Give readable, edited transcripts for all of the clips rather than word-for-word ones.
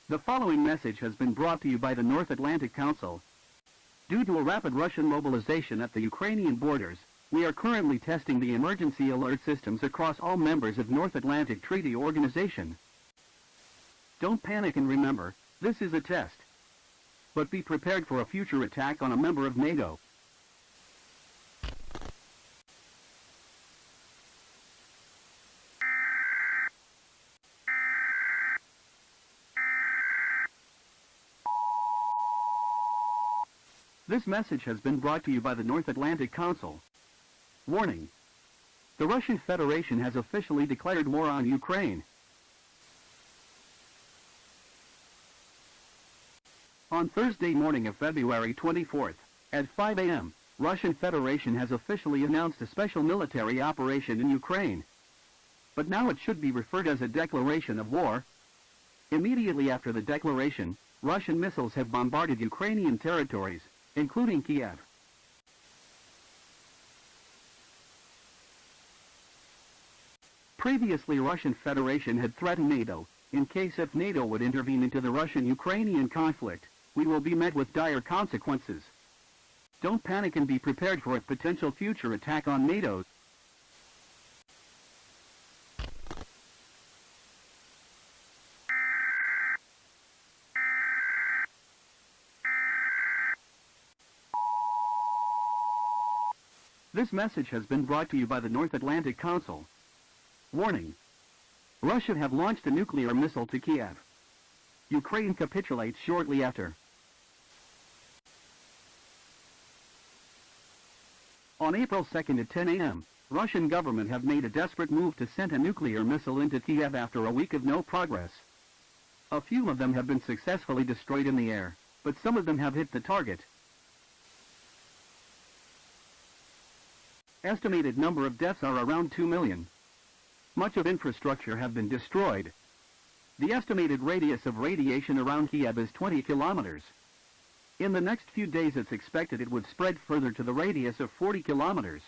The following message has been brought to you by the North Atlantic Council. Due to a rapid Russian mobilization at the Ukrainian borders, we are currently testing the emergency alert systems across all members of North Atlantic Treaty Organization. Don't panic and remember, this is a test. But be prepared for a future attack on a member of NATO. This message has been brought to you by the North Atlantic Council. Warning. The Russian Federation has officially declared war on Ukraine. On Thursday morning of February 24th, at 5 a.m., Russian Federation has officially announced a special military operation in Ukraine. But now it should be referred as a declaration of war. Immediately after the declaration, Russian missiles have bombarded Ukrainian territories, including Kiev. Previously, Russian Federation had threatened NATO, in case if NATO would intervene into the Russian-Ukrainian conflict, we will be met with dire consequences. Don't panic and be prepared for a potential future attack on NATO. This message has been brought to you by the North Atlantic Council. Warning. Russia have launched a nuclear missile to Kiev. Ukraine capitulates shortly after. On April 2nd at 10 a.m., Russian government have made a desperate move to send a nuclear missile into Kiev after a week of no progress. A few of them have been successfully destroyed in the air, but some of them have hit the target. Estimated number of deaths are around 2 million. Much of infrastructure have been destroyed. The estimated radius of radiation around Kiev is 20 kilometers. In the next few days it's expected it would spread further to the radius of 40 kilometers.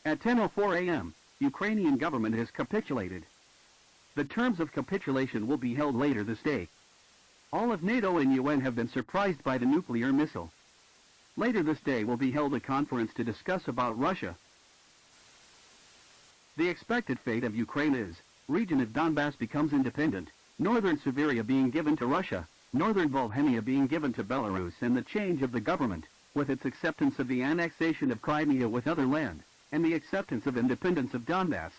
At 10:04 a.m., Ukrainian government has capitulated. The terms of capitulation will be held later this day. All of NATO and UN have been surprised by the nuclear missile. Later this day will be held a conference to discuss about Russia. The expected fate of Ukraine is, region of Donbass becomes independent, northern Siberia being given to Russia, northern Volhynia being given to Belarus, and the change of the government, with its acceptance of the annexation of Crimea with other land, and the acceptance of independence of Donbass.